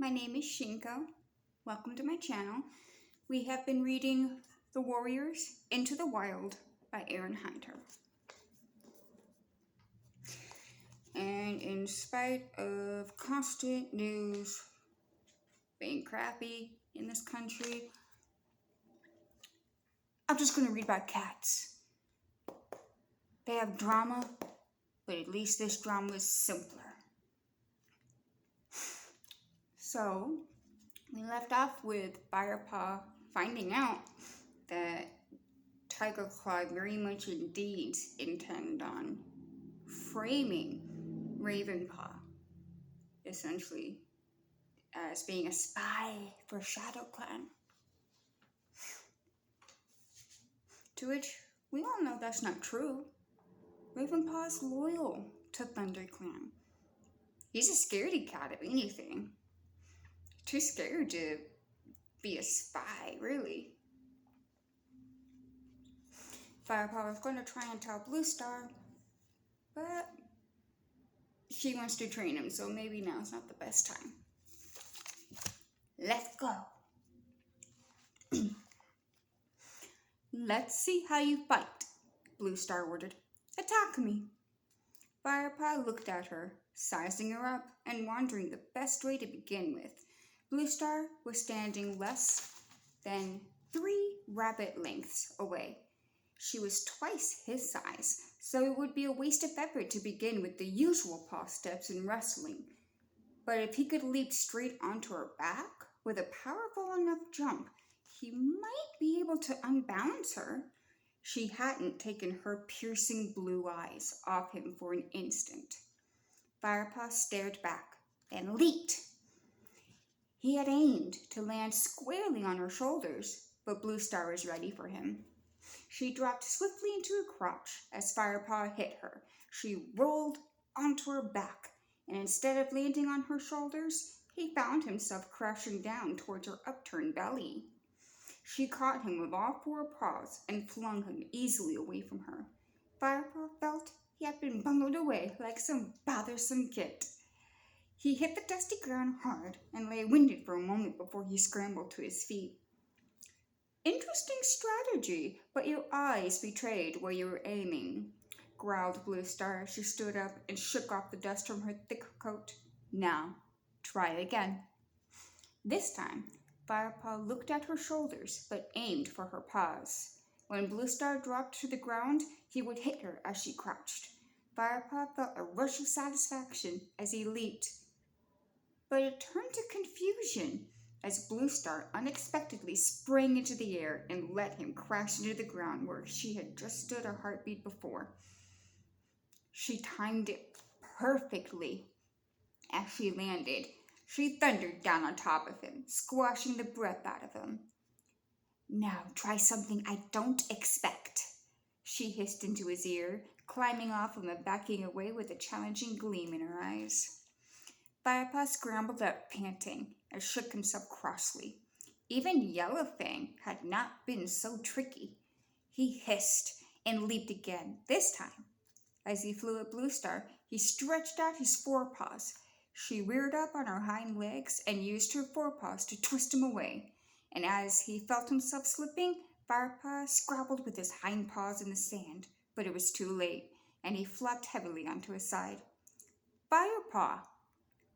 my name is Shinko. Welcome to my channel. We have been reading The Warriors Into the Wild by Erin. And in spite of constant news being crappy in this country, I'm just going to read about cats. They have drama, but at least this drama is simpler. So, we left off with Firepaw finding out that Tigerclaw very much indeed intend on framing Ravenpaw, essentially, as being a spy for Shadow Clan. To which we all know that's not true. Ravenpaw is loyal to ThunderClan. He's a scaredy cat of anything. Too scared to be a spy, really. Firepaw was going to try and tell Bluestar, but she wants to train him, so maybe now's not the best time. Let's go. Let's see how you fight, Bluestar ordered. Attack me. Firepaw looked at her, sizing her up and wondering the best way to begin with. Bluestar was standing less than 3 rabbit lengths away. She was twice his size, so it would be a waste of effort to begin with the usual paw steps in wrestling. But if he could leap straight onto her back with a powerful enough jump, he might be able to unbalance her. She hadn't taken her piercing blue eyes off him for an instant. Firepaw stared back, then leaped. He had aimed to land squarely on her shoulders, but Bluestar was ready for him. She dropped swiftly into a crouch as Firepaw hit her. She rolled onto her back, and instead of landing on her shoulders, he found himself crashing down towards her upturned belly. She caught him with all 4 paws and flung him easily away from her. Firepaw felt he had been bundled away like some bothersome kid. He hit the dusty ground hard and lay winded for a moment before he scrambled to his feet. Interesting strategy, but your eyes betrayed where you were aiming, growled Bluestar as she stood up and shook off the dust from her thick coat. Now, try again. This time, Firepaw looked at her shoulders, but aimed for her paws. When Bluestar dropped to the ground, he would hit her as she crouched. Firepaw felt a rush of satisfaction as he leaped, but it turned to confusion as Bluestar unexpectedly sprang into the air and let him crash into the ground where she had just stood a heartbeat before. She timed it perfectly. As she landed, she thundered down on top of him, squashing the breath out of him. Now try something I don't expect, she hissed into his ear, climbing off him and backing away with a challenging gleam in her eyes. Firepaw scrambled up, panting, and shook himself crossly. Even Yellowfang had not been so tricky. He hissed and leaped again, this time. As he flew at Bluestar, he stretched out his forepaws. She reared up on her hind legs and used her forepaws to twist him away. And as he felt himself slipping, Firepaw scrabbled with his hind paws in the sand. But it was too late, and he flopped heavily onto his side. Firepaw!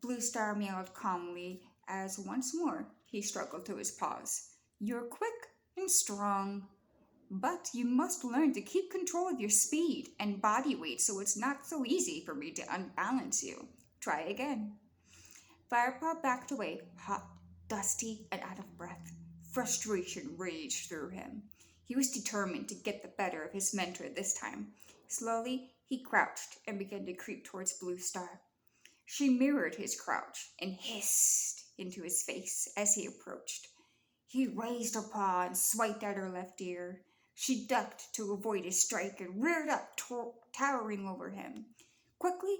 Bluestar meowed calmly as once more he struggled to his paws. You're quick and strong, but you must learn to keep control of your speed and body weight so it's not so easy for me to unbalance you. Try again. Firepaw backed away, hot, dusty, and out of breath. Frustration raged through him. He was determined to get the better of his mentor this time. Slowly, he crouched and began to creep towards Bluestar. She mirrored his crouch and hissed into his face as he approached. He raised a paw and swiped at her left ear. She ducked to avoid his strike and reared up, towering over him. Quickly,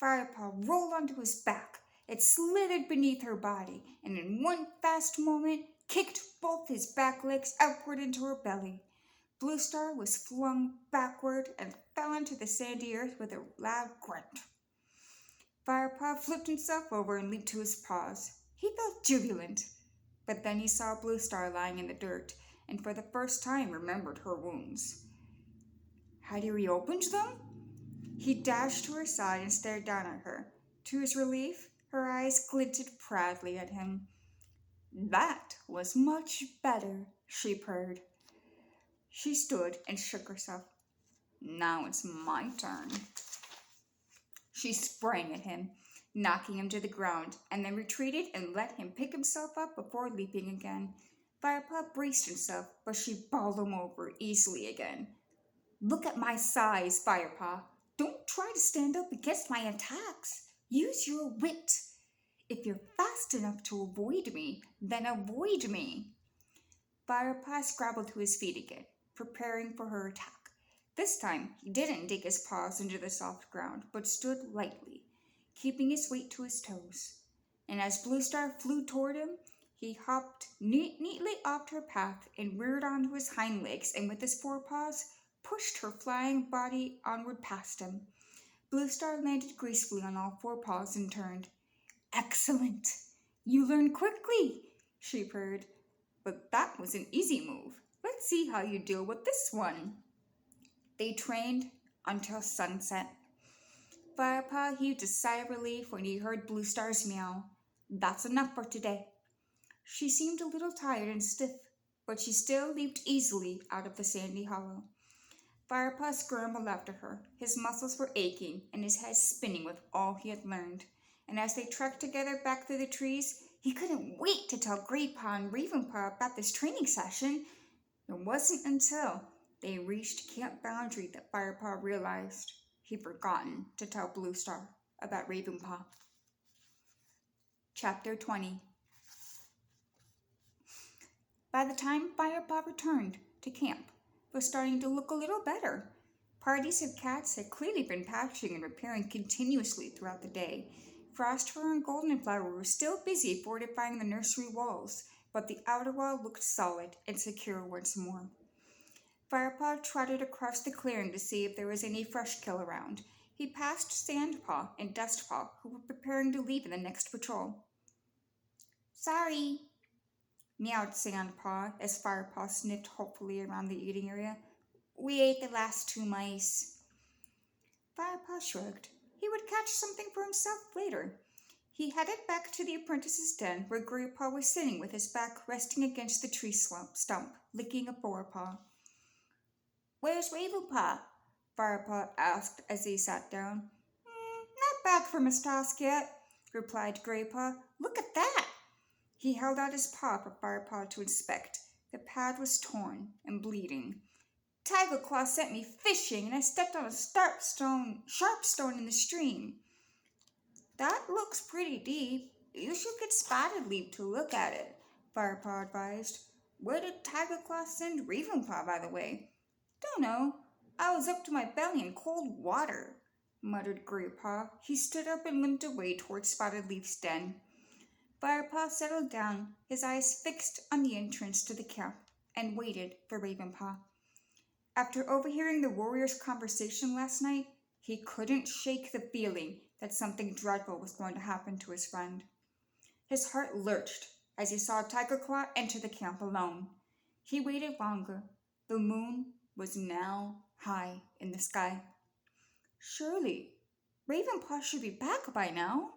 Firepaw rolled onto his back. It slithered beneath her body, and in one fast moment, kicked both his back legs outward into her belly. Bluestar was flung backward and fell into the sandy earth with a loud grunt. Firepaw flipped himself over and leaped to his paws. He felt jubilant, but then he saw Blue Star lying in the dirt and for the first time remembered her wounds. Had he reopened them? He dashed to her side and stared down at her. To his relief, her eyes glinted proudly at him. That was much better, she purred. She stood and shook herself. Now it's my turn. She sprang at him, knocking him to the ground, and then retreated and let him pick himself up before leaping again. Firepaw braced himself, but she bowled him over easily again. Look at my size, Firepaw. Don't try to stand up against my attacks. Use your wit. If you're fast enough to avoid me, then avoid me. Firepaw scrabbled to his feet again, preparing for her attack. This time, he didn't dig his paws into the soft ground, but stood lightly, keeping his weight to his toes. And as Blue Star flew toward him, he hopped neatly off her path and reared onto his hind legs and with his forepaws pushed her flying body onward past him. Blue Star landed gracefully on all four paws and turned. Excellent! You learn quickly, she purred. But that was an easy move. Let's see how you deal with this one. They trained until sunset. Firepaw heaved a sigh of relief when he heard Blue Star's meow. That's enough for today. She seemed a little tired and stiff, but she still leaped easily out of the sandy hollow. Firepaw scrambled after her. His muscles were aching and his head spinning with all he had learned. And as they trekked together back through the trees, he couldn't wait to tell Graypaw and Ravenpaw about this training session. It wasn't until they reached camp boundary that Firepaw realized he'd forgotten to tell Blue Star about Ravenpaw. Chapter 20. By the time Firepaw returned to camp, it was starting to look a little better. Parties of cats had clearly been patching and repairing continuously throughout the day. Frostfur and Goldenflower were still busy fortifying the nursery walls, but the outer wall looked solid and secure once more. Firepaw trotted across the clearing to see if there was any fresh kill around. He passed Sandpaw and Dustpaw, who were preparing to leave in the next patrol. Sorry, meowed Sandpaw as Firepaw sniffed hopefully around the eating area. We ate the last 2 mice. Firepaw shrugged. He would catch something for himself later. He headed back to the apprentice's den where Graypaw was sitting with his back resting against the tree stump, licking a forepaw. Where's Ravenpaw? Firepaw asked as he sat down. Not back from his task yet, replied Graypaw. Look at that! He held out his paw for Firepaw to inspect. The pad was torn and bleeding. Tigerclaw sent me fishing and I stepped on a sharp stone in the stream. That looks pretty deep. You should get Spotted Leaf to look at it, Firepaw advised. Where did Tigerclaw send Ravenpaw, by the way? Don't know. I was up to my belly in cold water, muttered Graypaw. He stood up and limped away towards Spotted Leaf's den. Firepaw settled down, his eyes fixed on the entrance to the camp, and waited for Ravenpaw. After overhearing the warriors' conversation last night, he couldn't shake the feeling that something dreadful was going to happen to his friend. His heart lurched as he saw Tigerclaw enter the camp alone. He waited longer. The moon was now high in the sky. Surely, Ravenpaw should be back by now.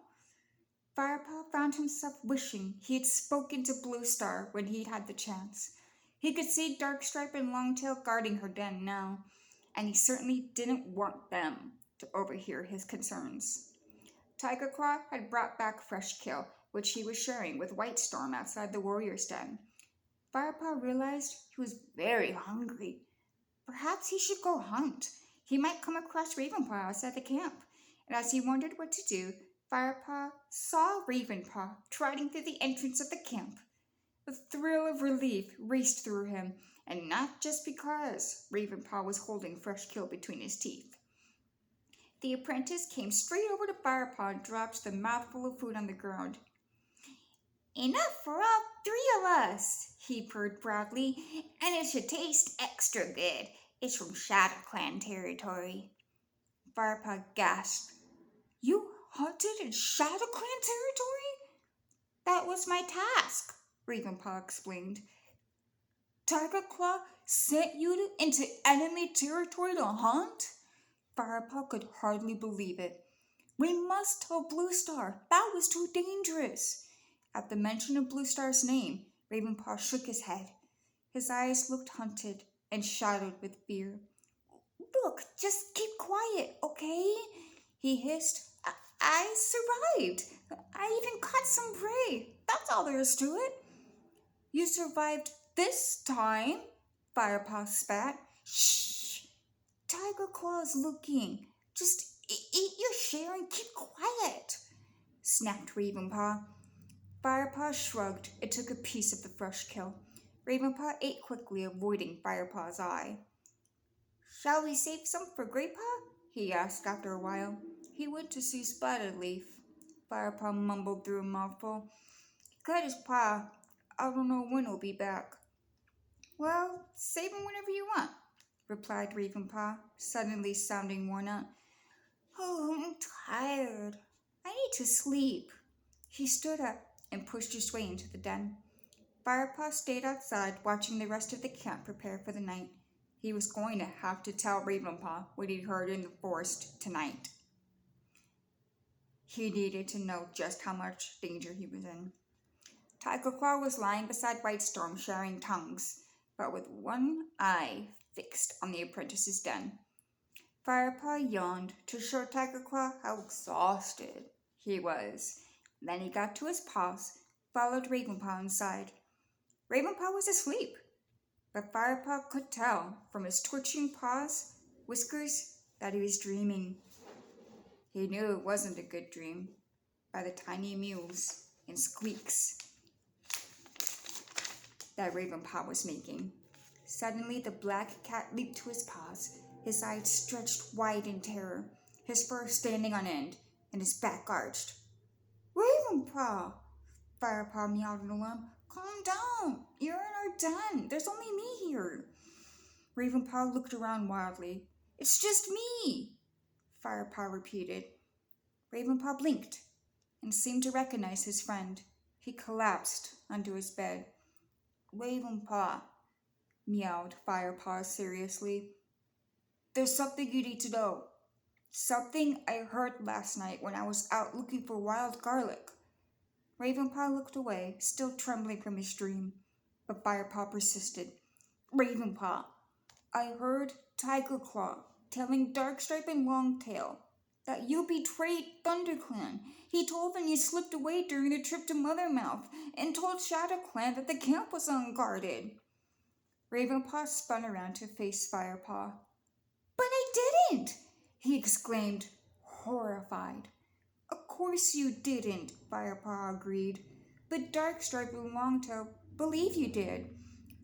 Firepaw found himself wishing he had spoken to Blue Star when he had the chance. He could see Darkstripe and Longtail guarding her den now, and he certainly didn't want them to overhear his concerns. Tigerclaw had brought back fresh kill, which he was sharing with Whitestorm outside the warrior's den. Firepaw realized he was very hungry. Perhaps he should go hunt. He might come across Ravenpaw outside the camp, and as he wondered what to do, Firepaw saw Ravenpaw trotting through the entrance of the camp. A thrill of relief raced through him, and not just because Ravenpaw was holding fresh kill between his teeth. The apprentice came straight over to Firepaw and dropped the mouthful of food on the ground. Enough for all 3 of us, he purred proudly, and it should taste extra good. It's from Shadow Clan territory. Firepaw gasped. You hunted in Shadow Clan territory? That was my task, Ravenpaw explained. Tigerclaw sent you into enemy territory to hunt? Firepaw could hardly believe it. We must tell Blue Star. That was too dangerous. At the mention of Blue Star's name, Ravenpaw shook his head. His eyes looked hunted and shadowed with fear. Look, just keep quiet, okay? He hissed. I survived. I even caught some prey. That's all there is to it. You survived this time, Firepaw spat. Shh! Tigerclaw is looking. Just eat your share and keep quiet, snapped Ravenpaw. Firepaw shrugged and took a piece of the fresh kill. Ravenpaw ate quickly, avoiding Firepaw's eye. Shall we save some for Greypaw? He asked after a while. He went to see Spotted Leaf. Firepaw mumbled through a mouthful. He cut his paw. I don't know when he'll be back. Well, save him whenever you want, replied Ravenpaw, suddenly sounding worn out. Oh, I'm tired. I need to sleep. He stood up and pushed his way into the den. Firepaw stayed outside, watching the rest of the camp prepare for the night. He was going to have to tell Ravenpaw what he'd heard in the forest tonight. He needed to know just how much danger he was in. Tigerclaw was lying beside Whitestorm, sharing tongues, but with one eye fixed on the apprentice's den. Firepaw yawned to show Tigerclaw how exhausted he was. Then he got to his paws, followed Ravenpaw inside. Ravenpaw was asleep, but Firepaw could tell from his twitching paws, whiskers, that he was dreaming. He knew it wasn't a good dream by the tiny mews and squeaks that Ravenpaw was making. Suddenly, the black cat leaped to his paws, his eyes stretched wide in terror, his fur standing on end, and his back arched. Ravenpaw! Firepaw meowed in alarm. Calm down! You're in our den. There's only me here. Ravenpaw looked around wildly. It's just me, Firepaw repeated. Ravenpaw blinked and seemed to recognize his friend. He collapsed onto his bed. Ravenpaw, meowed Firepaw seriously. There's something you need to know. Something I heard last night when I was out looking for wild garlic. Ravenpaw looked away, still trembling from his dream, but Firepaw persisted. Ravenpaw, I heard Tigerclaw telling Darkstripe and Longtail that you betrayed ThunderClan. He told them you slipped away during the trip to Mothermouth and told ShadowClan that the camp was unguarded. Ravenpaw spun around to face Firepaw. But I didn't! He exclaimed, horrified. Of course you didn't, Firepaw agreed. But Darkstripe and Longtail believe you did,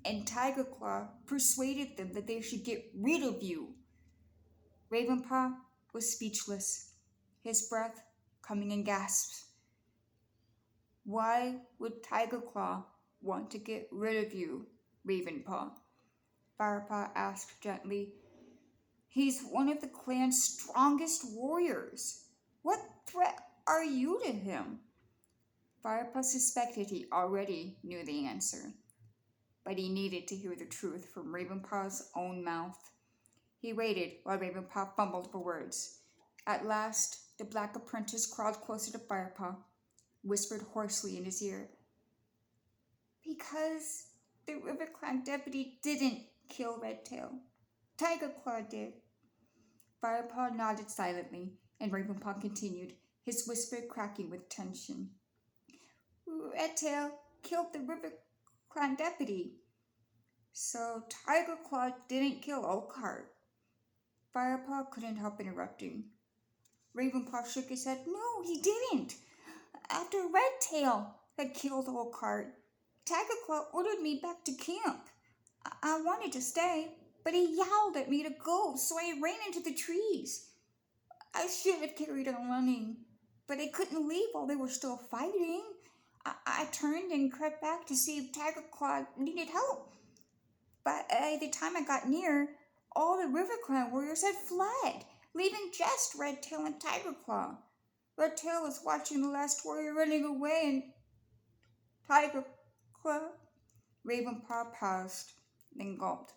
and Tigerclaw persuaded them that they should get rid of you. Ravenpaw was speechless, his breath coming in gasps. Why would Tigerclaw want to get rid of you, Ravenpaw? Firepaw asked gently. He's one of the clan's strongest warriors. What threat are you to him? Firepaw suspected he already knew the answer, but he needed to hear the truth from Ravenpaw's own mouth. He waited while Ravenpaw fumbled for words. At last, the black apprentice crawled closer to Firepaw, whispered hoarsely in his ear. Because the RiverClan deputy didn't kill Redtail. Tigerclaw did. Firepaw nodded silently, and Ravenpaw continued, his whisper cracking with tension. Redtail killed the RiverClan deputy. So Tigerclaw didn't kill Oakheart. Firepaw couldn't help interrupting. Ravenpaw shook his head. No, he didn't. After Redtail had killed Oakheart, Tigerclaw ordered me back to camp. I wanted to stay, but he yelled at me to go, so I ran into the trees. I should have carried on running, but I couldn't leave while they were still fighting. I turned and crept back to see if Tigerclaw needed help. But by the time I got near, all the RiverClan warriors had fled, leaving just Redtail and Tigerclaw. Redtail was watching the last warrior running away, and Tigerclaw. Ravenpaw paused, then gulped.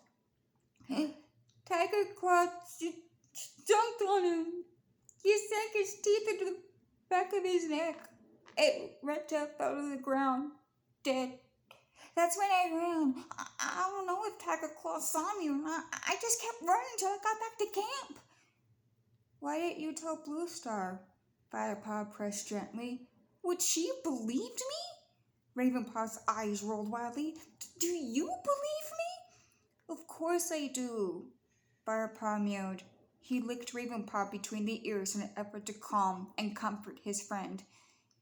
Tigerclaw jumped on him. He sank his teeth into the back of his neck. It ripped up out of the ground, dead. That's when I ran. I don't know if Tigerclaw saw me or not. I just kept running until I got back to camp. Why didn't you tell Blue Star? Firepaw pressed gently. Would she have believed me? Ravenpaw's eyes rolled wildly. Do you believe me? Of course I do. Firepaw mewed. He licked Ravenpaw between the ears in an effort to calm and comfort his friend.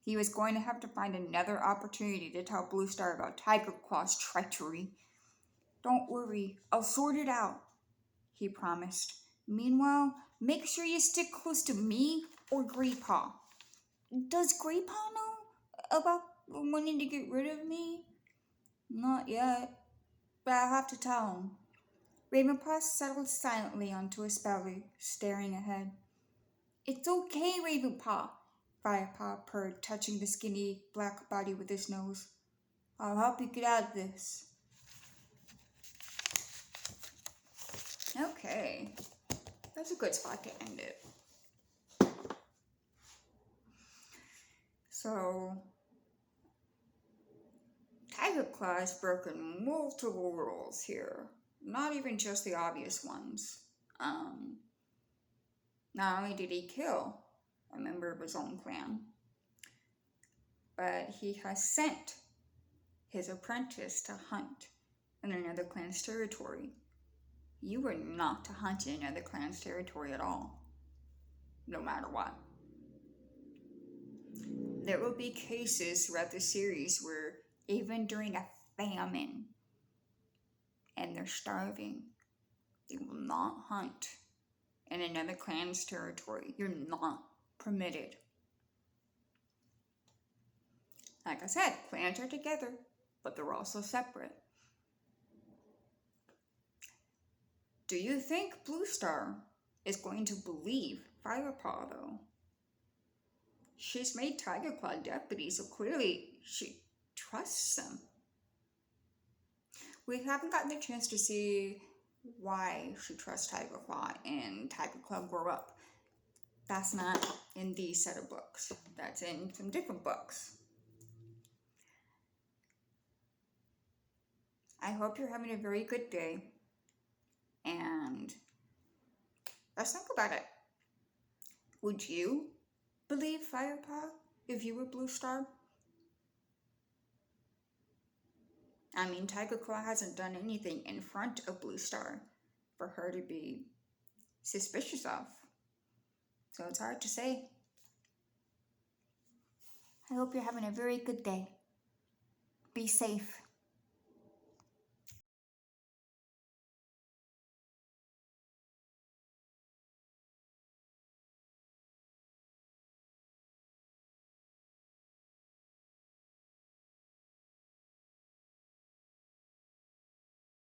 He was going to have to find another opportunity to tell Blue Star about Tigerclaw's treachery. Don't worry, I'll sort it out, he promised. Meanwhile, make sure you stick close to me or Greypaw. Does Greypaw know about wanting to get rid of me? Not yet, but I'll have to tell him. Ravenpaw settled silently onto his belly, staring ahead. It's okay, Ravenpaw, Firepaw purred, touching the skinny black body with his nose. I'll help you get out of this. Okay, that's a good spot to end it. So, Tigerclaw has broken multiple rules here. Not even just the obvious ones. Not only did he kill a member of his own clan, but he has sent his apprentice to hunt in another clan's territory. You are not to hunt in another clan's territory at all, no matter what. There will be cases throughout the series where even during a famine and they're starving, they will not hunt in another clan's territory. You're not permitted. Like I said, clans are together, but they're also separate. Do you think Blue Star is going to believe Firepaw, though? She's made Tigerclaw deputy, so clearly she trusts him. We haven't gotten the chance to see why she trusts Tigerclaw and Tigerclaw grow up. That's not in these set of books. That's in some different books. I hope you're having a very good day. And let's think about it. Would you believe Firepaw if you were Blue Star? I mean, Tigerclaw hasn't done anything in front of Blue Star for her to be suspicious of. So it's hard to say. I hope you're having a very good day. Be safe.